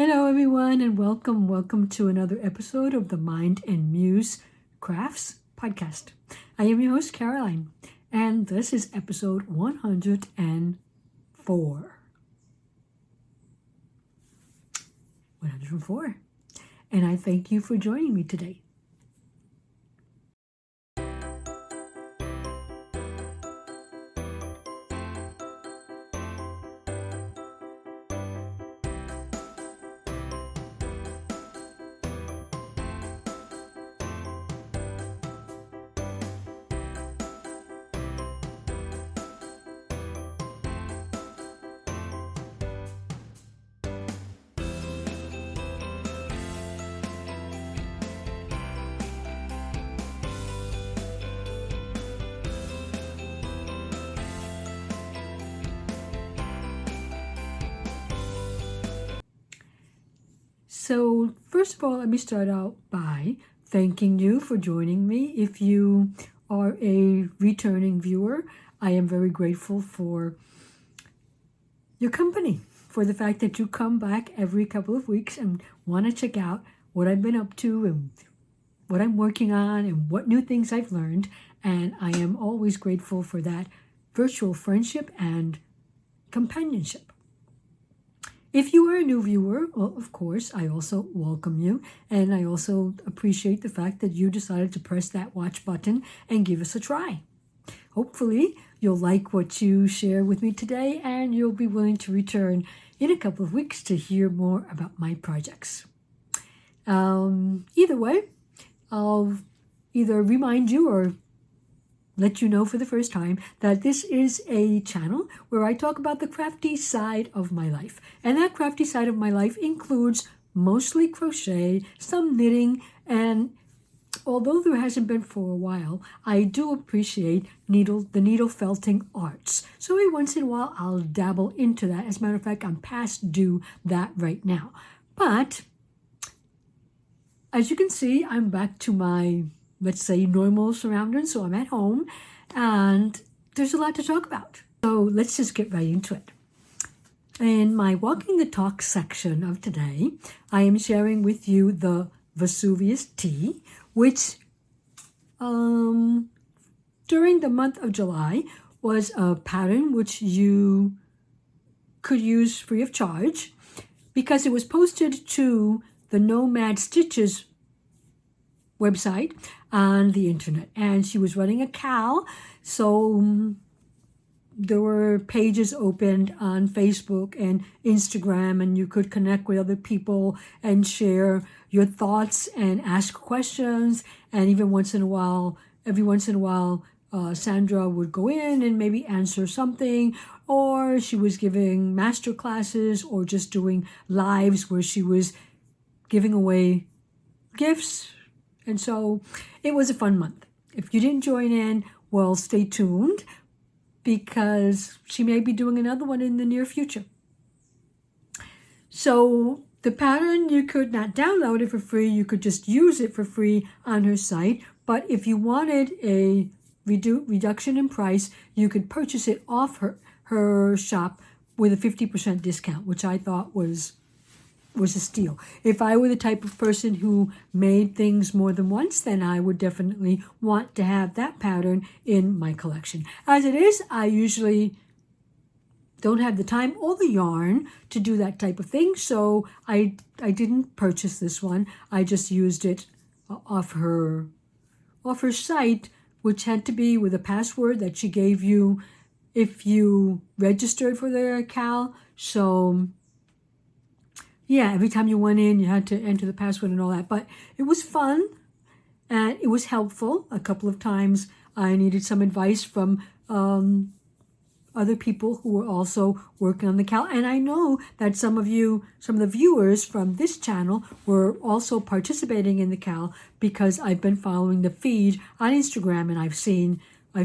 Hello everyone and welcome to another episode of the Mind and Muse Crafts podcast. I am your host Caroline and this is episode 104. 104. And I thank you for joining me today. So first of all, let me start out by thanking you for joining me. If you are a returning viewer, I am very grateful for your company, for the fact that you come back every couple of weeks and want to check out what I've been up to and what I'm working on and what new things I've learned. And I am always grateful for that virtual friendship and companionship. If you are a new viewer, well, of course, I also welcome you. And I also appreciate the fact that you decided to press that watch button and give us a try. Hopefully, you'll like what you share with me today and you'll be willing to return in a couple of weeks to hear more about my projects. Either way, I'll either remind you or let you know for the first time that this is a channel where I talk about the crafty side of my life. And that crafty side of my life includes mostly crochet, some knitting, and although there hasn't been for a while, I do appreciate the needle felting arts. So every once in a while, I'll dabble into that. As a matter of fact, I'm past due that right now. But as you can see, I'm back to my, let's say, normal surroundings. So I'm at home and there's a lot to talk about. So let's just get right into it. In my Walking the Talk section of today, I am sharing with you the Vesuvias tea, which during the month of July was a pattern which you could use free of charge because it was posted to the Nomad Stitches website on the internet, and she was running a cal, so there were pages opened on Facebook and Instagram, and you could connect with other people and share your thoughts and ask questions. And even every once in a while, Sandra would go in and maybe answer something, or she was giving master classes or just doing lives where she was giving away gifts. And so it was a fun month. If you didn't join in, well, stay tuned because she may be doing another one in the near future. So the pattern, you could not download it for free. You could just use it for free on her site. But if you wanted a reduction in price, you could purchase it off her shop with a 50% discount, which I thought was a steal. If I were the type of person who made things more than once, then I would definitely want to have that pattern in my collection. As it is, I usually don't have the time or the yarn to do that type of thing, so I didn't purchase this one. I just used it off her site, which had to be with a password that she gave you if you registered for the cal. So yeah, every time you went in, you had to enter the password and all that. But it was fun and it was helpful. A couple of times I needed some advice from other people who were also working on the cal. And I know that some of the viewers from this channel were also participating in the cal because I've been following the feed on Instagram and I've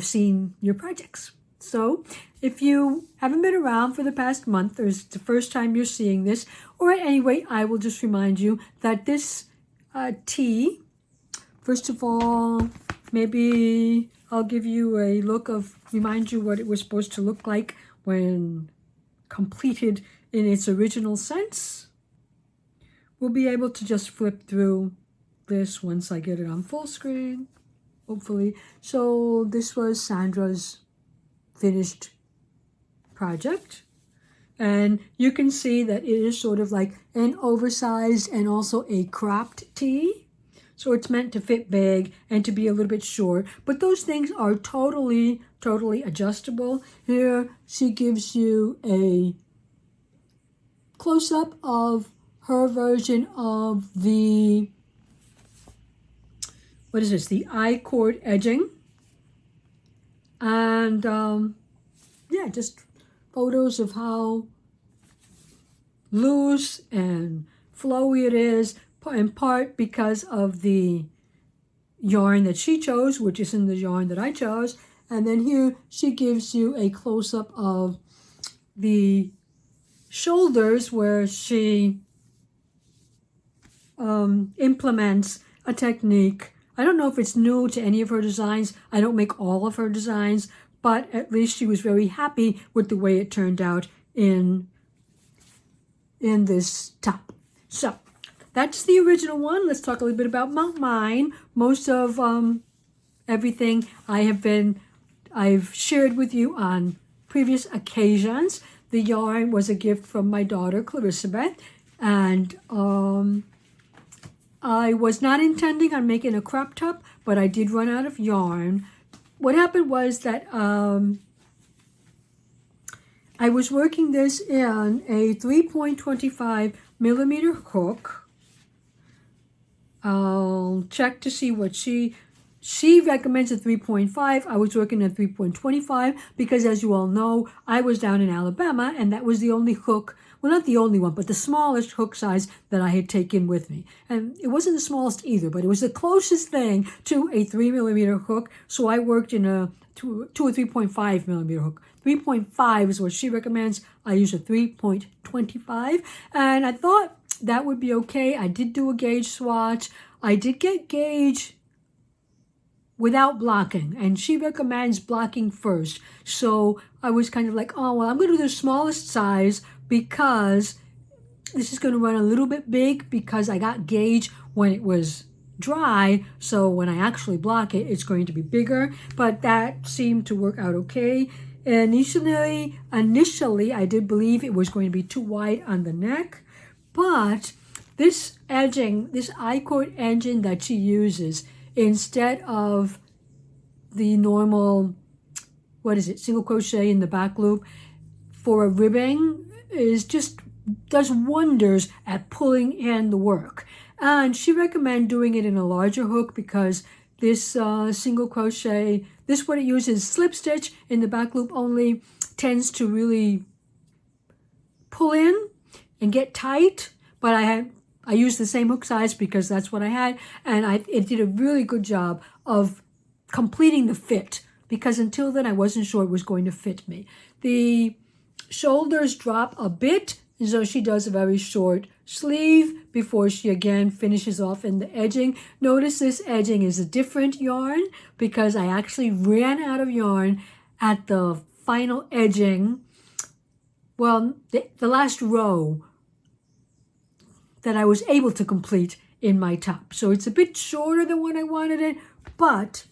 seen your projects. So if you haven't been around for the past month, or it's the first time you're seeing this, or at any rate, I will just remind you that this tea, first of all, maybe I'll give you a remind you what it was supposed to look like when completed in its original sense. we'll be able to just flip through this once I get it on full screen, hopefully. So this was Sandra's finished project. And you can see that it is sort of like an oversized and also a cropped tee. So it's meant to fit big and to be a little bit short. But those things are totally adjustable. Here she gives you a close-up of her version of the, what is this, the I-cord edging. And yeah, just photos of how loose and flowy it is, in part because of the yarn that she chose, which isn't the yarn that I chose. And then here she gives you a close-up of the shoulders where she implements a technique. I don't know if it's new to any of her designs. I don't make all of her designs, but at least she was very happy with the way it turned out in this top. So that's the original one. Let's talk a little bit about mine. Most of everything I've shared with you on previous occasions. The yarn was a gift from my daughter Clarissa, and I was not intending on making a crop top, but I did run out of yarn. What happened was that I was working this in a 3.25 millimeter hook. I'll check to see what she recommends a 3.5. I was working at 3.25 because, as you all know, I was down in Alabama and that was the only hook, well, not the only one, but the smallest hook size that I had taken with me. And it wasn't the smallest either, but it was the closest thing to a 3 millimeter hook. So I worked in a 2 or 3.5 millimeter hook. 3.5 is what she recommends. I use a 3.25. And I thought that would be okay. I did do a gauge swatch. I did get gauge without blocking, and she recommends blocking first. So I was kind of like, oh, well, I'm going to do the smallest size because this is going to run a little bit big because I got gauge when it was dry. So when I actually block it, it's going to be bigger, but that seemed to work out okay. Initially, I did believe it was going to be too wide on the neck, but this edging, this I-cord edging that she uses, instead of the normal, what is it, single crochet in the back loop for a ribbing, does wonders at pulling in the work. And she recommends doing it in a larger hook because this single crochet, what it uses, slip stitch in the back loop only, tends to really pull in and get tight. But I used the same hook size because that's what I had, and it did a really good job of completing the fit, because until then I wasn't sure it was going to fit me. The shoulders drop a bit, and so she does a very short sleeve before she again finishes off in the edging. Notice this edging is a different yarn because I actually ran out of yarn at the final edging. Well, the last row that I was able to complete in my top. So it's a bit shorter than what I wanted it, but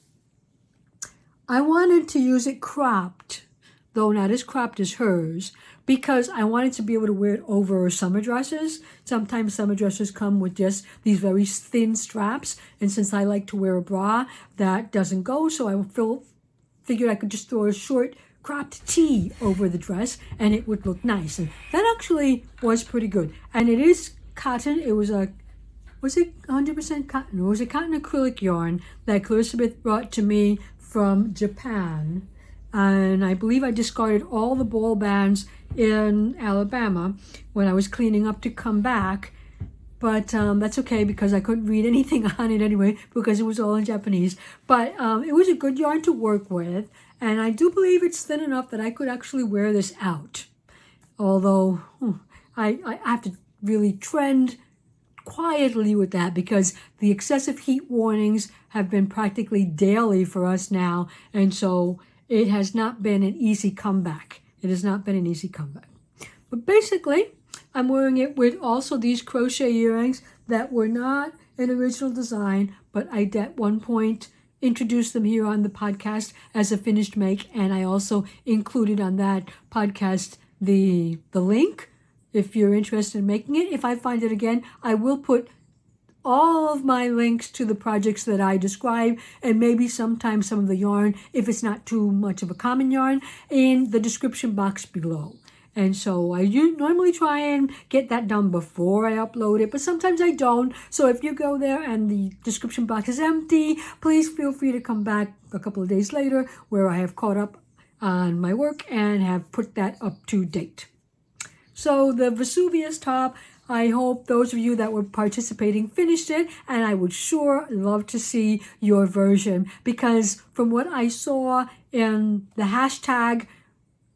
I wanted to use it cropped, though not as cropped as hers, because I wanted to be able to wear it over summer dresses. Sometimes summer dresses come with just these very thin straps, and since I like to wear a bra, that doesn't go, so I figured I could just throw a short cropped tee over the dress and it would look nice. And that actually was pretty good. And it is cotton. It was it 100% cotton? It was a cotton acrylic yarn that Clarissa brought to me from Japan. And I believe I discarded all the ball bands in Alabama when I was cleaning up to come back. But that's okay because I couldn't read anything on it anyway because it was all in Japanese. But it was a good yarn to work with. And I do believe it's thin enough that I could actually wear this out. Although I have to really trend quietly with that because the excessive heat warnings have been practically daily for us now. And so it has not been an easy comeback. It has not been an easy comeback. But basically, I'm wearing it with also these crochet earrings that were not an original design, but I at one point introduced them here on the podcast as a finished make, and I also included on that podcast the link if you're interested in making it. If I find it again, I will put all of my links to the projects that I describe, and maybe sometimes some of the yarn, if it's not too much of a common yarn, in the description box below. And so I normally try and get that done before I upload it, but sometimes I don't. So if you go there and the description box is empty, please feel free to come back a couple of days later where I have caught up on my work and have put that up to date. So the Vesuvias top, I hope those of you that were participating finished it, and I would sure love to see your version, because from what I saw in the hashtag,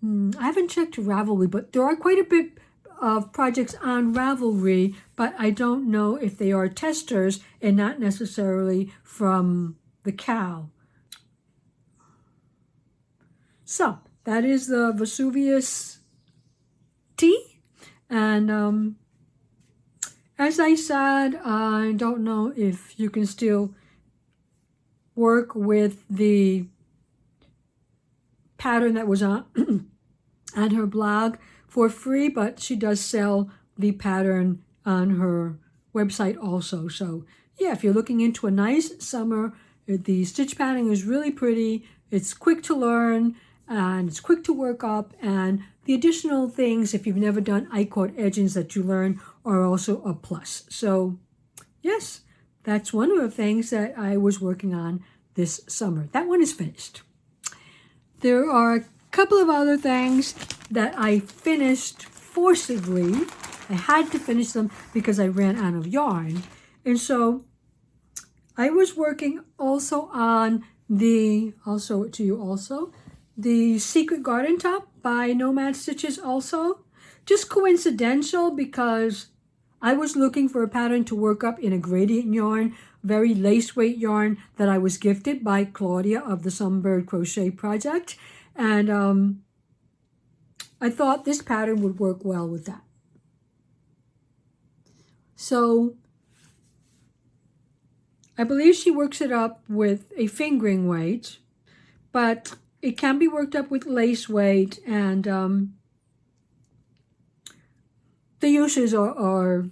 I haven't checked Ravelry, but there are quite a bit of projects on Ravelry, but I don't know if they are testers and not necessarily from the Cal. So that is the Vesuvias tea, and as I said, I don't know if you can still work with the pattern that was on on her blog for free, but she does sell the pattern on her website also. So yeah, if you're looking into a nice summer, the stitch pattern is really pretty. It's quick to learn and it's quick to work up, and the additional things, if you've never done I-cord edgings that you learn, are also a plus. So yes, that's one of the things that I was working on this summer. That one is finished. There are a couple of other things that I finished forcibly. I had to finish them because I ran out of yarn. And so I was working also on I'll show it to you also, the Secret Garden top by Nomad Stitches also. Just coincidental because I was looking for a pattern to work up in a gradient yarn, very lace weight yarn that I was gifted by Claudia of the Sunbird Crochet Project. And I thought this pattern would work well with that. So I believe she works it up with a fingering weight, but it can be worked up with lace weight, and the uses are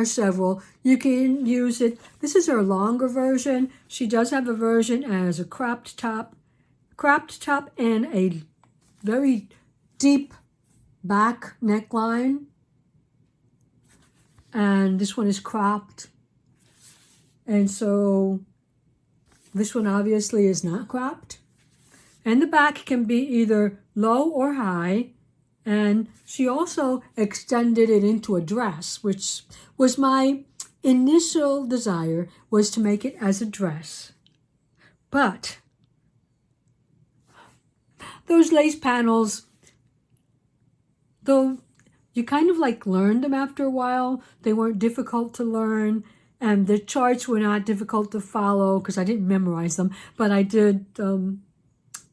several. You can use it. This is her longer version. She does have a version as a cropped top and a very deep back neckline. And this one is cropped. And so this one obviously is not cropped. And the back can be either low or high. And she also extended it into a dress, which was my initial desire, was to make it as a dress. But those lace panels, though you kind of like learned them after a while, they weren't difficult to learn, and the charts were not difficult to follow because I didn't memorize them, but I did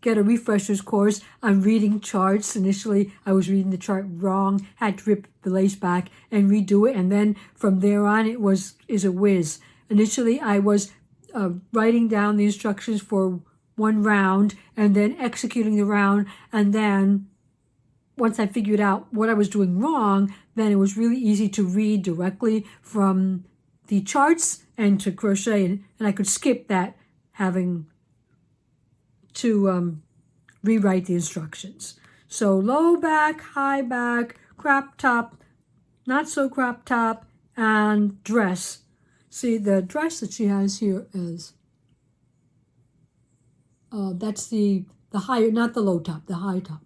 get a refresher's course on reading charts. Initially, I was reading the chart wrong, had to rip the lace back and redo it, and then from there on it is a whiz. Initially, I was writing down the instructions for one round and then executing the round, and then once I figured out what I was doing wrong, then it was really easy to read directly from the charts and to crochet, and I could skip that having to rewrite the instructions. So low back, high back, crop top, not so crop top, and dress. See, the dress that she has here is, that's the higher, not the low top, the high top.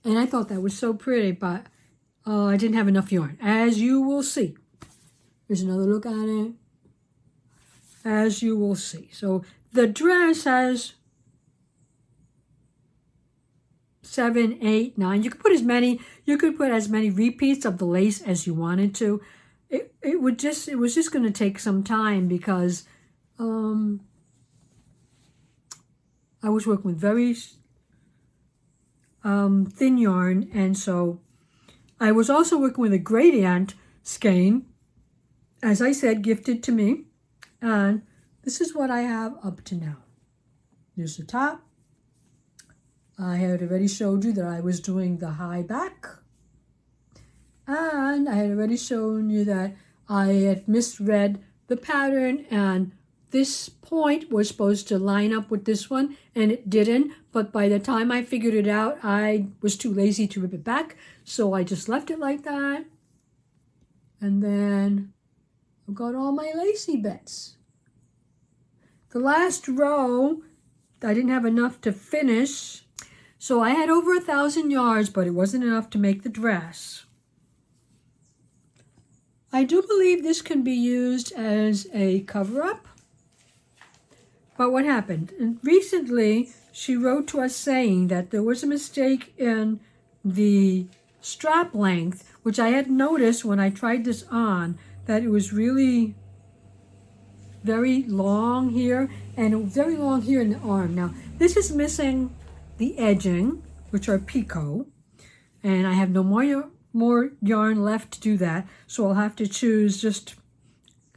And I thought that was so pretty, but I didn't have enough yarn, as you will see. Here's another look at it, as you will see. So the dress has 7, 8, 9. You could put as many repeats of the lace as you wanted to. It was just going to take some time because I was working with very thin yarn, and so I was also working with a gradient skein, as I said, gifted to me, and this is what I have up to now. Here's the top. I had already showed you that I was doing the high back, and I had already shown you that I had misread the pattern, and this point was supposed to line up with this one, and it didn't. But by the time I figured it out, I was too lazy to rip it back, so I just left it like that. And then I've got all my lacy bits. The last row, I didn't have enough to finish, so I had over 1,000 yards, but it wasn't enough to make the dress. I do believe this can be used as a cover-up. But what happened? And recently, she wrote to us saying that there was a mistake in the strap length, which I had noticed when I tried this on, that it was really very long here, and it was very long here in the arm. Now, this is missing the edging, which are picot, and I have no more yarn left to do that, so I'll have to choose just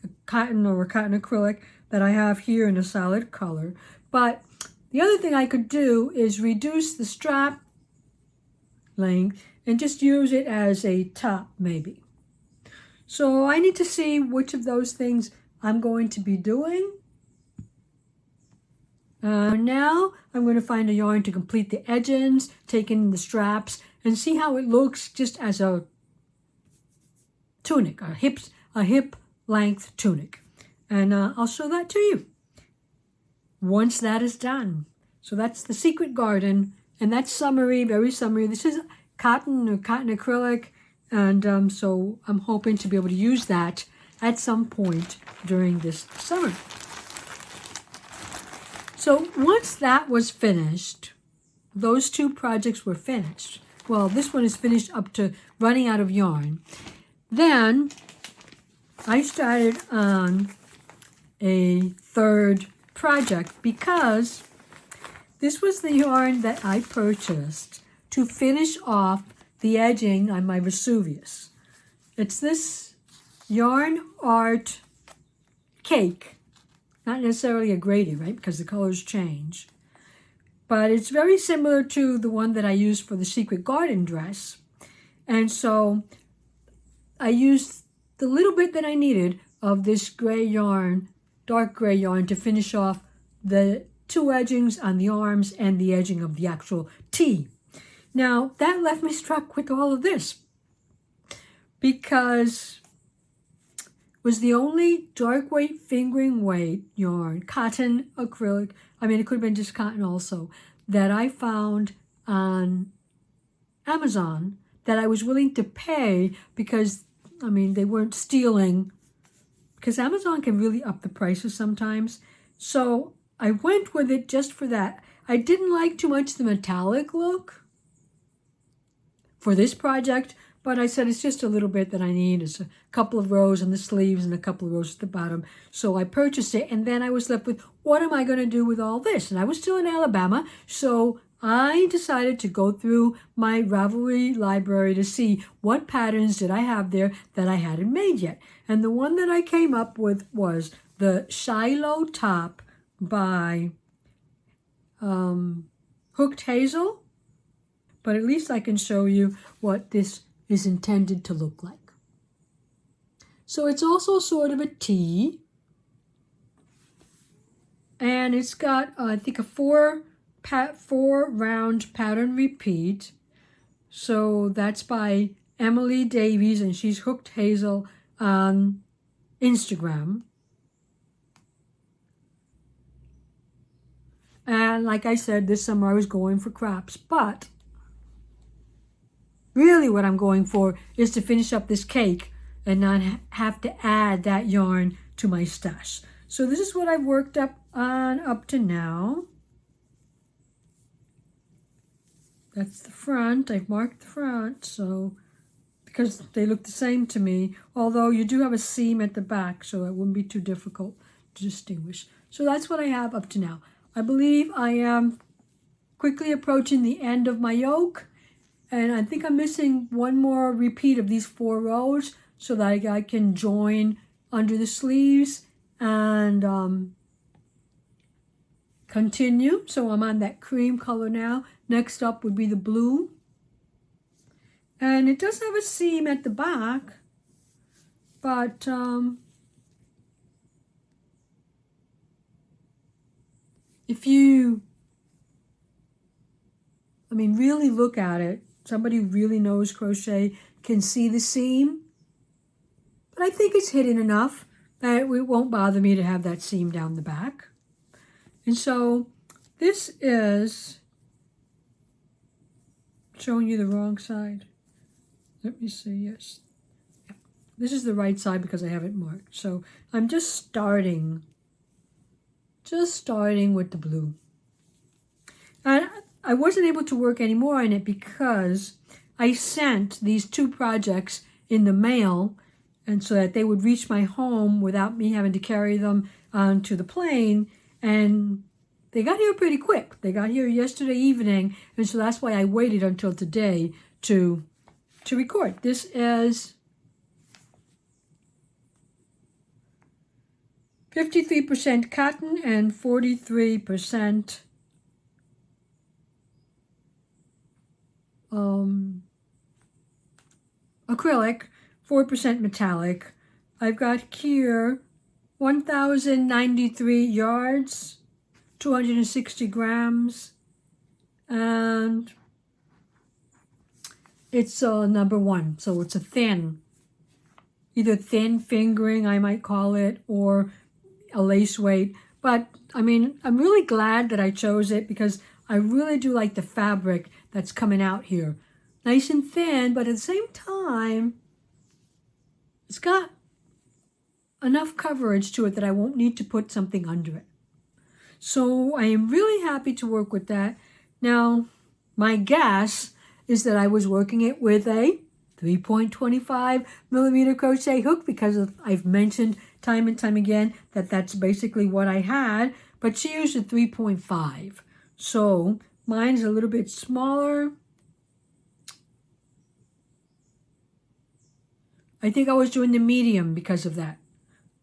a cotton or a cotton acrylic that I have here in a solid color. But the other thing I could do is reduce the strap length and just use it as a top maybe. So I need to see which of those things I'm going to be doing. Now I'm going to find a yarn to complete the edgings, take in the straps, and see how it looks just as a tunic, a hip length tunic. And I'll show that to you once that is done. So that's the Secret Garden, and that's summary, very summary. This is cotton or cotton acrylic, and so I'm hoping to be able to use that at some point during this summer. So once that was finished, those two projects were finished. Well, this one is finished up to running out of yarn. Then I started on a third project because this was the yarn that I purchased to finish off the edging on my Vesuvias. It's this yarn art cake, not necessarily a gradient, right, because the colors change. But it's very similar to the one that I used for the Secret Garden dress. And so I used the little bit that I needed of this gray yarn, dark gray yarn, to finish off the two edgings on the arms and the edging of the actual T. Now, that left me struck with all of this because it was the only dark weight, fingering weight yarn, cotton, acrylic, I mean, it could have been just cotton also, that I found on Amazon that I was willing to pay because, I mean, they weren't stealing, because Amazon can really up the prices sometimes. So I went with it just for that. I didn't like too much the metallic look for this project, but I said it's just a little bit that I need. It's a couple of rows on the sleeves and a couple of rows at the bottom. So I purchased it, and then I was left with, what am I going to do with all this? And I was still in Alabama, so I decided to go through my Ravelry library to see what patterns did I have there that I hadn't made yet. And the one that I came up with was the Shiloh top by Hooked Hazel. But at least I can show you what this is intended to look like. So it's also sort of a T. And it's got, I think, a four round pattern repeat. So that's by Emily Davies, and she's Hooked Hazel on Instagram. And like I said, this summer I was going for crops, but really what I'm going for is to finish up this cake and not have to add that yarn to my stash. So this is what I've worked up on up to now. That's the front. I've marked the front, so because they look the same to me, although you do have a seam at the back, so it wouldn't be too difficult to distinguish. So that's what I have up to now. I believe I am quickly approaching the end of my yoke. And I think I'm missing one more repeat of these 4 rows so that I can join under the sleeves and continue. So I'm on that cream color now. Next up would be the blue. And it does have a seam at the back, but if you, really look at it, somebody who really knows crochet can see the seam. But I think it's hidden enough that it won't bother me to have that seam down the back. And so this is showing you the wrong side. Let me see, yes. This is the right side because I have it marked. So I'm just starting with the blue. And I wasn't able to work any more on it because I sent these 2 projects in the mail, and so that they would reach my home without me having to carry them onto the plane. And they got here pretty quick. They got here yesterday evening, and so that's why I waited until today to record. This is 53% cotton and 43% acrylic, 4% metallic. I've got here 1,093 yards, 260 grams, and it's number 1. So it's a thin, either thin fingering, I might call it, or a lace weight. But I'm really glad that I chose it because I really do like the fabric that's coming out here. Nice and thin, but at the same time, it's got enough coverage to it that I won't need to put something under it. So I am really happy to work with that. Now, my guess is that I was working it with a 3.25 millimeter crochet hook because I've mentioned time and time again that that's basically what I had, but she used a 3.5. So mine's a little bit smaller. I think I was doing the medium because of that.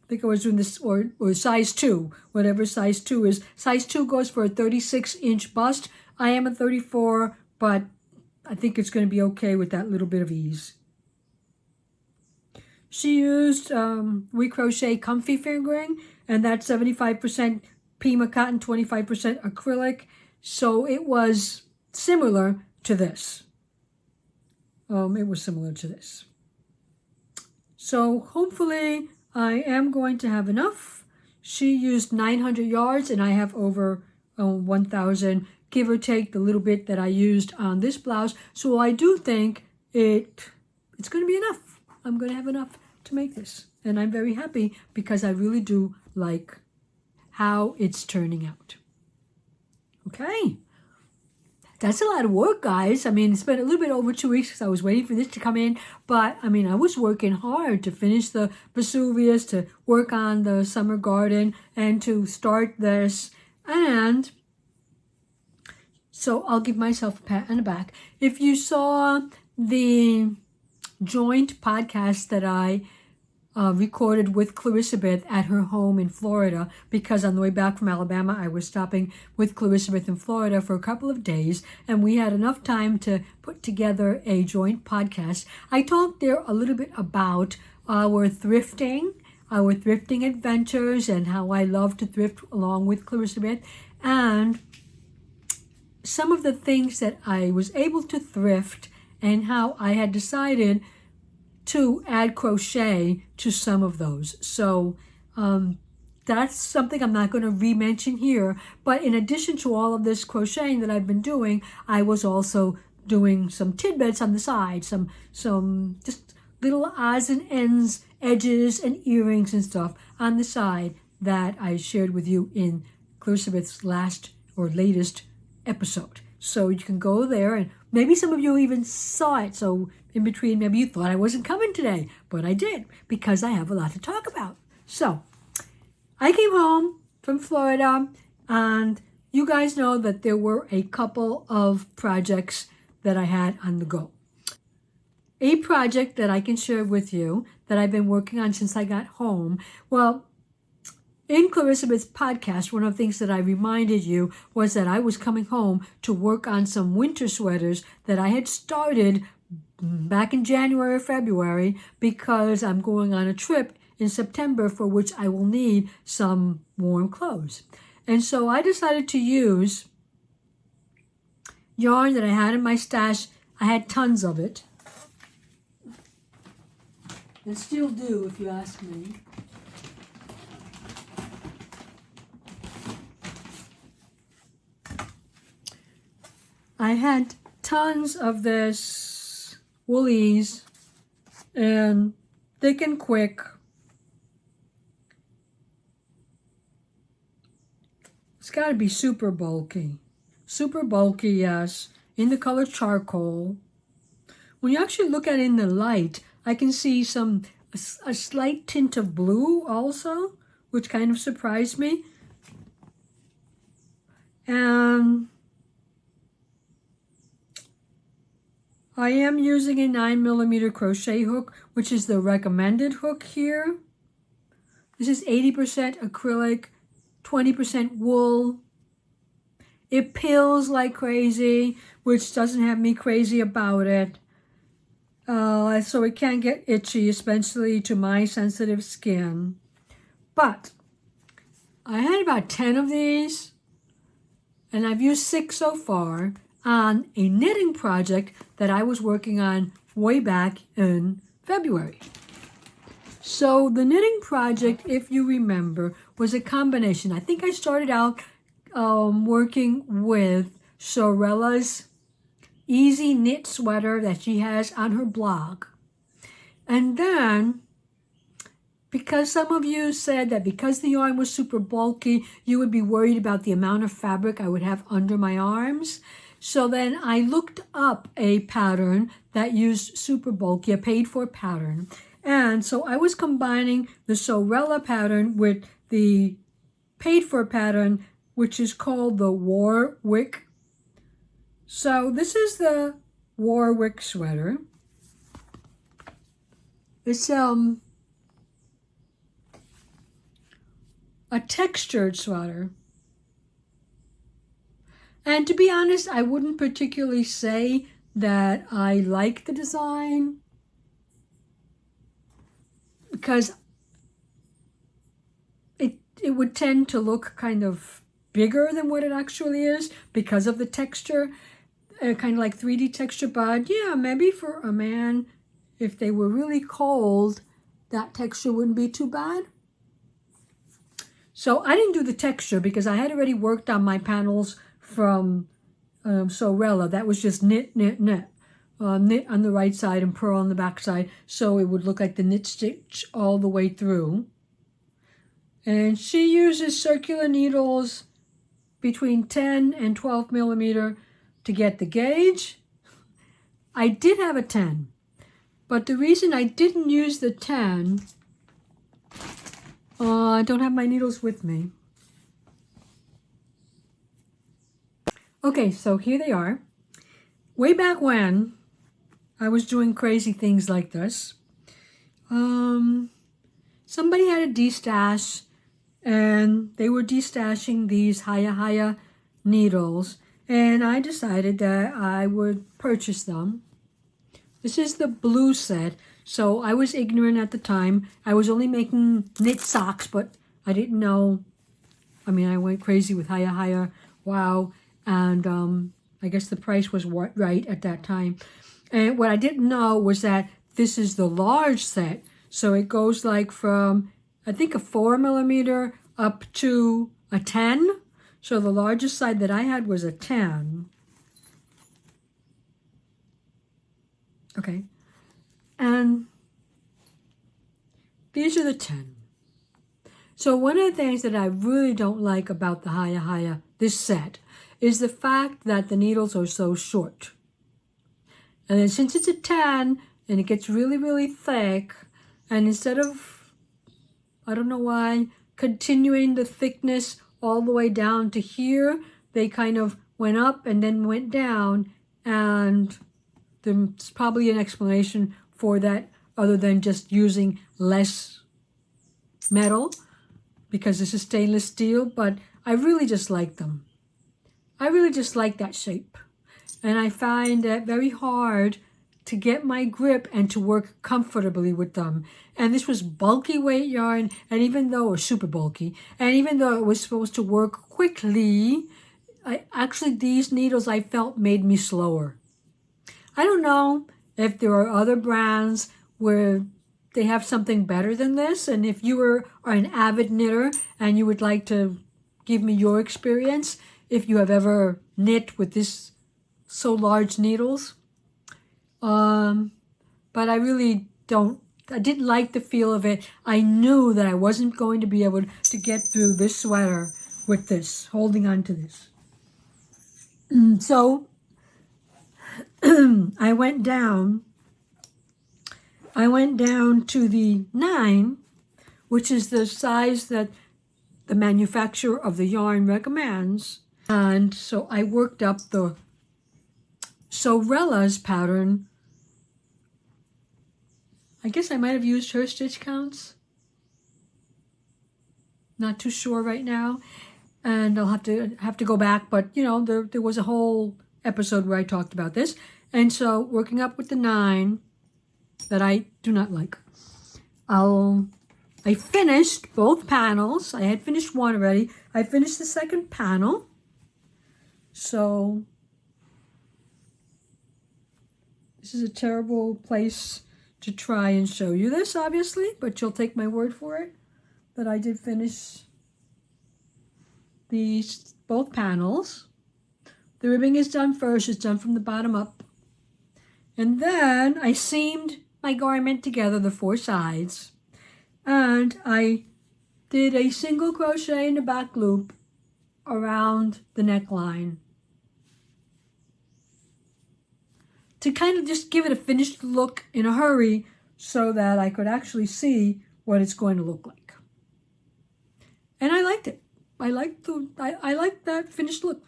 I think I was doing this, or size 2, whatever size 2 is. Size 2 goes for a 36-inch bust. I am a 34, but I think it's going to be okay with that little bit of ease. She used We Crochet Comfy Fingering, and that's 75% Pima cotton, 25% acrylic. So it was similar to this. So hopefully I am going to have enough. She used 900 yards and I have over 1,000, give or take the little bit that I used on this blouse. So I do think it's going to be enough. I'm going to have enough to make this. And I'm very happy because I really do like how it's turning out. Okay. That's a lot of work, guys. It's been a little bit over 2 weeks because I was waiting for this to come in. But, I was working hard to finish the Vesuvias, to work on the summer garden, and to start this. And so I'll give myself a pat on the back. If you saw the joint podcast that I recorded with Clarissabeth at her home in Florida, because on the way back from Alabama, I was stopping with Clarissabeth in Florida for a couple of days, and we had enough time to put together a joint podcast. I talked there a little bit about our thrifting adventures, and how I love to thrift along with Clarissabeth, and some of the things that I was able to thrift, and how I had decided to add crochet to some of those. So that's something I'm not going to re-mention here. But in addition to all of this crocheting that I've been doing, I was also doing some tidbits on the side, some just little odds and ends, edges and earrings and stuff on the side that I shared with you in Clarissabeth's latest episode. So you can go there, and maybe some of you even saw it. So in between, maybe you thought I wasn't coming today, but I did, because I have a lot to talk about. So I came home from Florida, and you guys know that there were a couple of projects that I had on the go. A project that I can share with you that I've been working on since I got home. Well, in Clarissa's podcast, one of the things that I reminded you was that I was coming home to work on some winter sweaters that I had started back in January or February because I'm going on a trip in September for which I will need some warm clothes. And so I decided to use yarn that I had in my stash. I had tons of it. And still do, if you ask me. I had tons of this woolies and thick and quick. It's got to be super bulky. Super bulky, yes, in the color charcoal. When you actually look at it in the light, I can see a slight tint of blue also, which kind of surprised me. And I am using a 9mm crochet hook, which is the recommended hook here. This is 80% acrylic, 20% wool. It pills like crazy, which doesn't have me crazy about it. So it can get itchy, especially to my sensitive skin. But I had about 10 of these, and I've used 6 so far on a knitting project that I was working on way back in February. So the knitting project, if you remember, was a combination. I think I started out working with Sewrella's easy knit sweater that she has on her blog. And then, because some of you said that because the yarn was super bulky, you would be worried about the amount of fabric I would have under my arms. So then I looked up a pattern that used super bulky, a paid-for pattern. And so I was combining the Sewrella pattern with the paid-for pattern, which is called the Warwick. So this is the Warwick Sweater. It's a textured sweater. And to be honest, I wouldn't particularly say that I like the design because it would tend to look kind of bigger than what it actually is because of the texture, kind of like 3D texture. But yeah, maybe for a man, if they were really cold, that texture wouldn't be too bad. So I didn't do the texture because I had already worked on my panels from Sewrella. That was just knit, knit, knit. Knit on the right side and purl on the back side, so it would look like the knit stitch all the way through. And she uses circular needles between 10 and 12mm to get the gauge. I did have a 10, but the reason I didn't use the 10, I don't have my needles with me. Okay, so here they are. Way back when I was doing crazy things like this, somebody had a de-stash, and they were de-stashing these Haya needles, and I decided that I would purchase them. This is the blue set, so I was ignorant at the time. I was only making knit socks, but I didn't know. I mean, I went crazy with Haya, wow, and I guess the price was right at that time. And what I didn't know was that this is the large set. So it goes like from, I think, a 4mm up to a 10. So the largest side that I had was a 10. Okay. And these are the 10. So one of the things that I really don't like about the Haya, this set, is the fact that the needles are so short. And then since it's a 10 and it gets really, really thick, and instead of, I don't know why, continuing the thickness all the way down to here, they kind of went up and then went down, and there's probably an explanation for that other than just using less metal because this is stainless steel, but I really just like them. I really just like that shape. And I find it very hard to get my grip and to work comfortably with them. And this was bulky weight yarn, and even though it was super bulky, and even though it was supposed to work quickly, actually these needles I felt made me slower. I don't know if there are other brands where they have something better than this, and if you are an avid knitter and you would like to give me your experience, if you have ever knit with this so large needles. But I really I didn't like the feel of it. I knew that I wasn't going to be able to get through this sweater with this, holding on to this. So I went down to the 9, which is the size that the manufacturer of the yarn recommends. And so I worked up the Sewrella's pattern. I guess I might have used her stitch counts. Not too sure right now. And I'll have to go back, but you know, there was a whole episode where I talked about this. And so working up with the 9 that I do not like. I finished both panels. I had finished one already. I finished the second panel. So this is a terrible place to try and show you this, obviously, but you'll take my word for it that I did finish both panels. The ribbing is done first. It's done from the bottom up. And then I seamed my garment together, the 4 sides, and I did a single crochet in the back loop around the neckline to kind of just give it a finished look in a hurry so that I could actually see what it's going to look like. And I liked it. I liked that finished look.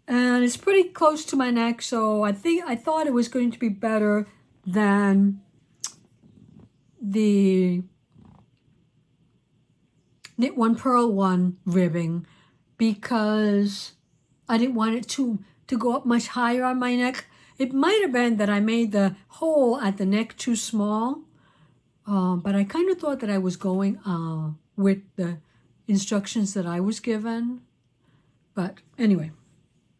And it's pretty close to my neck, so I thought it was going to be better than the Knit One Purl One ribbing because I didn't want it to go up much higher on my neck. It might have been that I made the hole at the neck too small, but I kind of thought that I was going with the instructions that I was given. But anyway,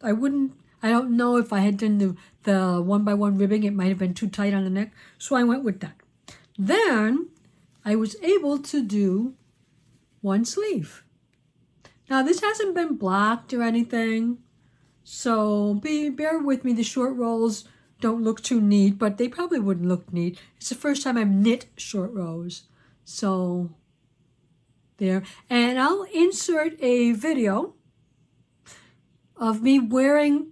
I don't know if I had done the 1x1 ribbing, it might have been too tight on the neck, so I went with that. Then I was able to do one sleeve. Now this hasn't been blocked or anything, so bear with me. The short rolls don't look too neat, but they probably wouldn't look neat. It's the first time I've knit short rows, so there. And I'll insert a video of me wearing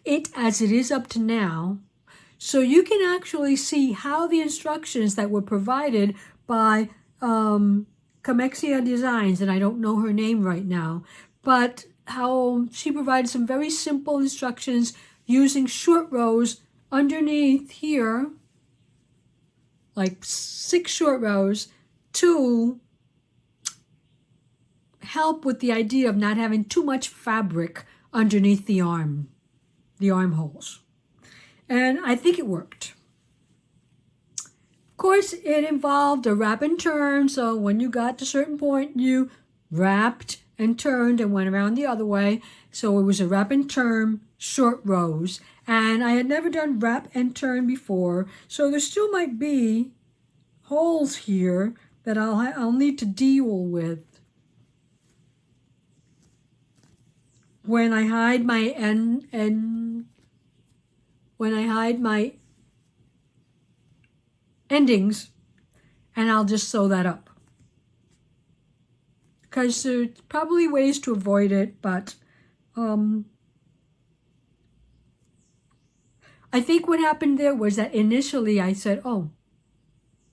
it as it is up to now, so you can actually see how the instructions that were provided by Kamexia Designs, and I don't know her name right now, but how she provided some very simple instructions using short rows underneath here, like 6 short rows, to help with the idea of not having too much fabric underneath the armholes. And I think it worked. Of course, it involved a wrap and turn, so when you got to a certain point, you wrapped and turned and went around the other way. So it was a wrap and turn, short rows. And I had never done wrap and turn before, so there still might be holes here that I'll need to deal with when I hide my my endings, and I'll just sew that up. Because there's probably ways to avoid it, but I think what happened there was that initially I said, oh,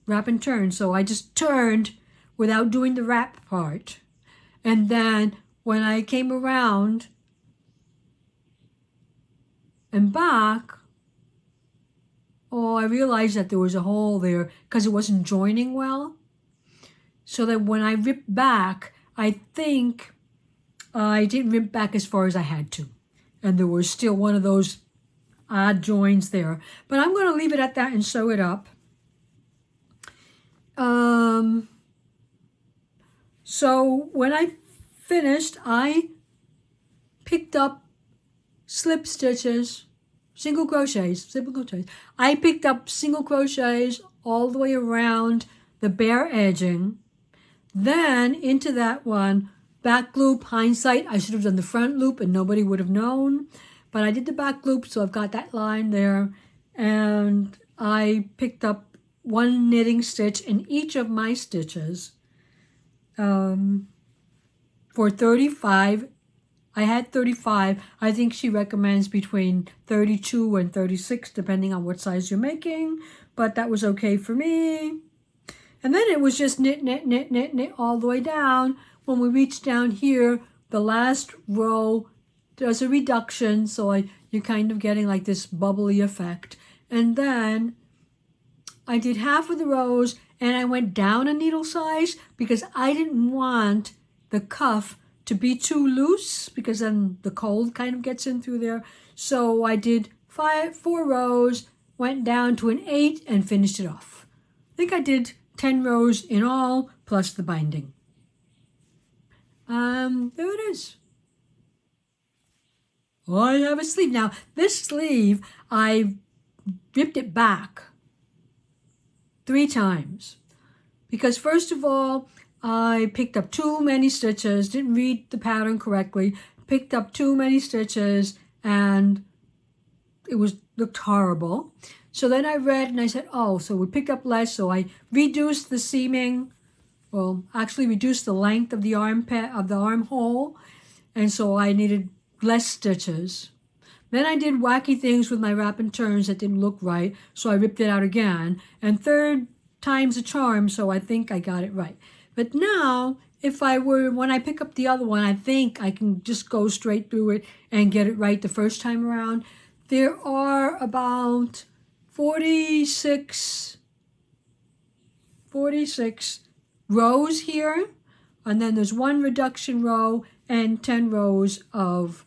wrap and turn. So I just turned without doing the wrap part. And then when I came around and back, I realized that there was a hole there because it wasn't joining well. So that when I ripped back, I think I didn't rip back as far as I had to. And there was still one of those odd joins there. But I'm going to leave it at that and sew it up. So when I finished, I picked up slip stitches, single crochets. I picked up single crochets all the way around the bare edging. Then into that one, back loop, hindsight, I should have done the front loop and nobody would have known. But I did the back loop, so I've got that line there. And I picked up one knitting stitch in each of my stitches for 35. I had 35. I think she recommends between 32 and 36, depending on what size you're making. But that was okay for me. And then it was just knit, knit, knit, knit, knit all the way down. When we reach down here, the last row, there's a reduction. So you're kind of getting like this bubbly effect. And then I did half of the rows and I went down a needle size because I didn't want the cuff to be too loose because then the cold kind of gets in through there. So I did 4 rows, went down to an 8 and finished it off. I think I did 10 rows in all, plus the binding. There it is. I have a sleeve. Now, this sleeve, I ripped it back 3 times. Because first of all, I picked up too many stitches, didn't read the pattern correctly, picked up too many stitches, and it looked horrible. So then I read and I said, oh, so we picked up less. So I reduced the seaming, well, actually reduced the length of the armhole. And so I needed less stitches. Then I did wacky things with my wrap and turns that didn't look right. So I ripped it out again. And 3rd time's a charm, so I think I got it right. But now, when I pick up the other one, I think I can just go straight through it and get it right the first time around. There are about 46 rows here, and then there's 1 reduction row and 10 rows of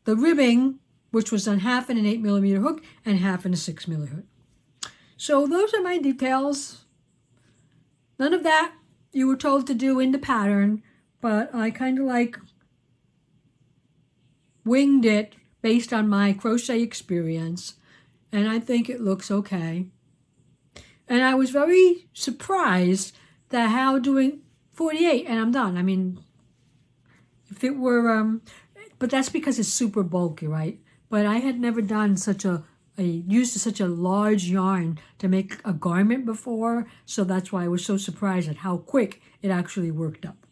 the ribbing, which was done half in an 8mm hook and half in a 6mm hook. So those are my details. None of that you were told to do in the pattern, but I kind of like winged it based on my crochet experience. And I think it looks okay. And I was very surprised that how doing 48 and I'm done. I mean, if it were, but that's because it's super bulky, right? But I had never done used such a large yarn to make a garment before. So that's why I was so surprised at how quick it actually worked up.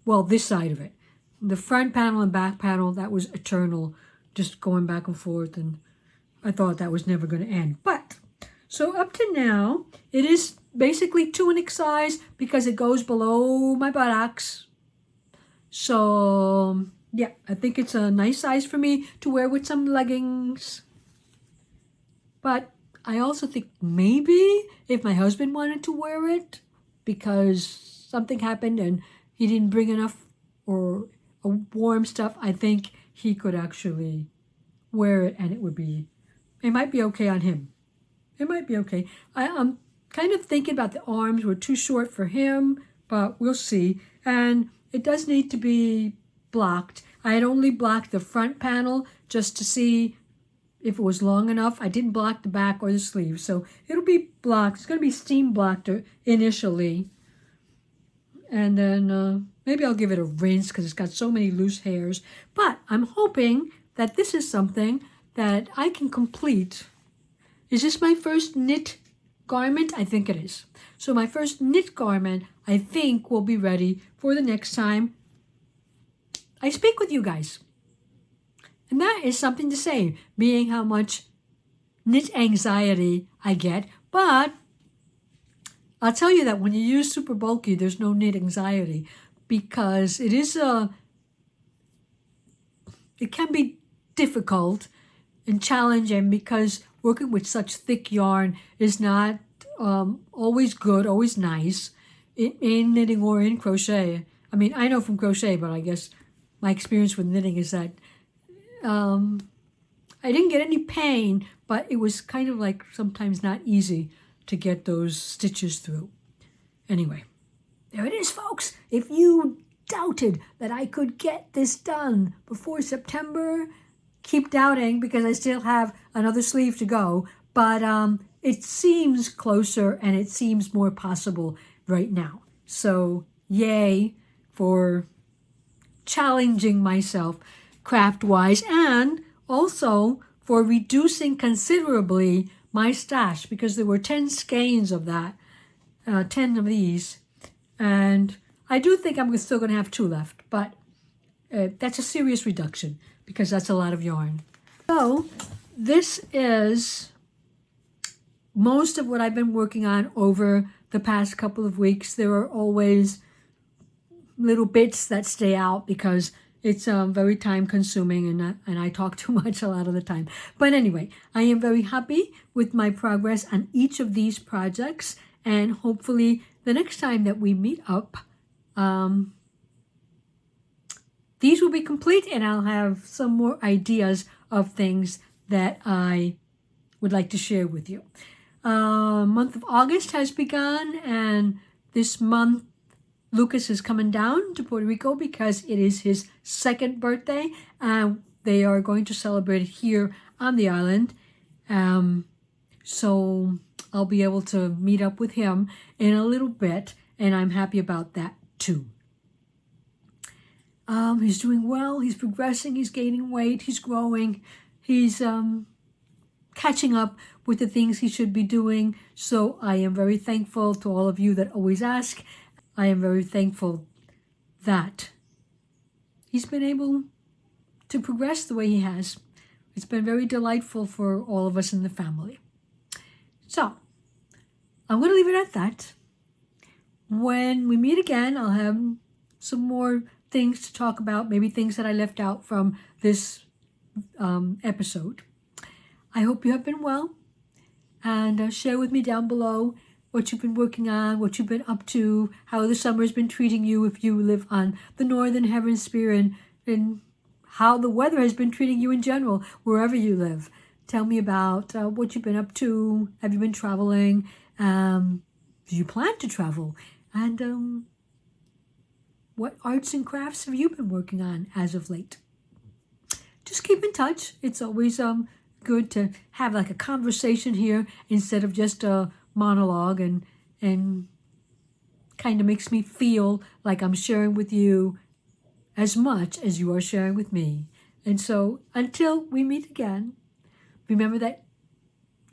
Well, this side of it. The front panel and back panel, that was eternal, just going back and forth, and I thought that was never going to end. But, so up to now, it is basically tunic size because it goes below my buttocks. So, yeah, I think it's a nice size for me to wear with some leggings. But I also think maybe if my husband wanted to wear it because something happened and he didn't bring enough or warm stuff, I think he could actually wear it and it might be okay on him. It might be okay. I'm kind of thinking about the arms were too short for him, but we'll see. And it does need to be blocked. I had only blocked the front panel just to see if it was long enough. I didn't block the back or the sleeve, so it'll be blocked. It's going to be steam blocked initially. And then maybe I'll give it a rinse because it's got so many loose hairs. But I'm hoping that this is something that I can complete. Is this my first knit garment? I think it is. So my first knit garment, I think, will be ready for the next time I speak with you guys. And that is something to say, being how much knit anxiety I get. But I'll tell you that when you use super bulky, there's no knit anxiety. because it can be difficult and challenging because working with such thick yarn is not always good, always nice in knitting or in crochet. I mean, I know from crochet, but I guess my experience with knitting is that I didn't get any pain, but it was kind of like sometimes not easy to get those stitches through. Anyway, there it is, folks. If you doubted that I could get this done before September, keep doubting because I still have another sleeve to go. But it seems closer and it seems more possible right now. So yay for challenging myself craft-wise, and also for reducing considerably my stash, because there were 10 skeins of that, 10 of these, and I do think I'm still going to have 2 left, but that's a serious reduction because that's a lot of yarn. So this is most of what I've been working on over the past couple of weeks. There are always little bits that stay out because it's very time consuming and I talk too much a lot of the time. But anyway, I am very happy with my progress on each of these projects, and hopefully the next time that we meet up, these will be complete and I'll have some more ideas of things that I would like to share with you. Month of August has begun, and this month Lucas is coming down to Puerto Rico because it is his 2nd birthday, and they are going to celebrate it here on the island. So I'll be able to meet up with him in a little bit, and I'm happy about that too. He's doing well, he's progressing, he's gaining weight, he's growing, he's catching up with the things he should be doing. So I am very thankful to all of you that always ask. I am very thankful that he's been able to progress the way he has. It's been very delightful for all of us in the family. So I'm going to leave it at that. When we meet again, I'll have some more things to talk about, maybe things that I left out from this episode. I hope you have been well, and share with me down below what you've been working on, what you've been up to, how the summer's been treating you if you live on the Northern Hemisphere, and how the weather has been treating you in general, wherever you live. Tell me about what you've been up to. Have you been traveling? Do you plan to travel? And what arts and crafts have you been working on as of late? Just keep in touch. It's always good to have like a conversation here instead of just a monologue, and kind of makes me feel like I'm sharing with you as much as you are sharing with me. And so until we meet again, remember that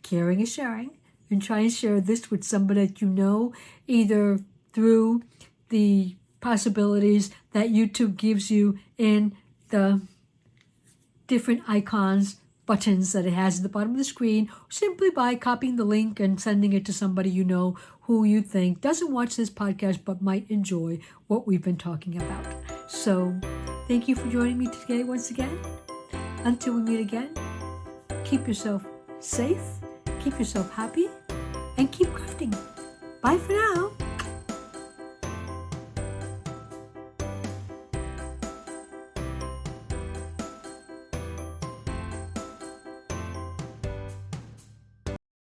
caring is sharing, and try and share this with somebody that you know, either through the possibilities that YouTube gives you in the different icons, buttons that it has at the bottom of the screen, simply by copying the link and sending it to somebody you know who you think doesn't watch this podcast but might enjoy what we've been talking about. So thank you for joining me today once again. Until we meet again, keep yourself safe, keep yourself happy, and keep crafting. Bye for now.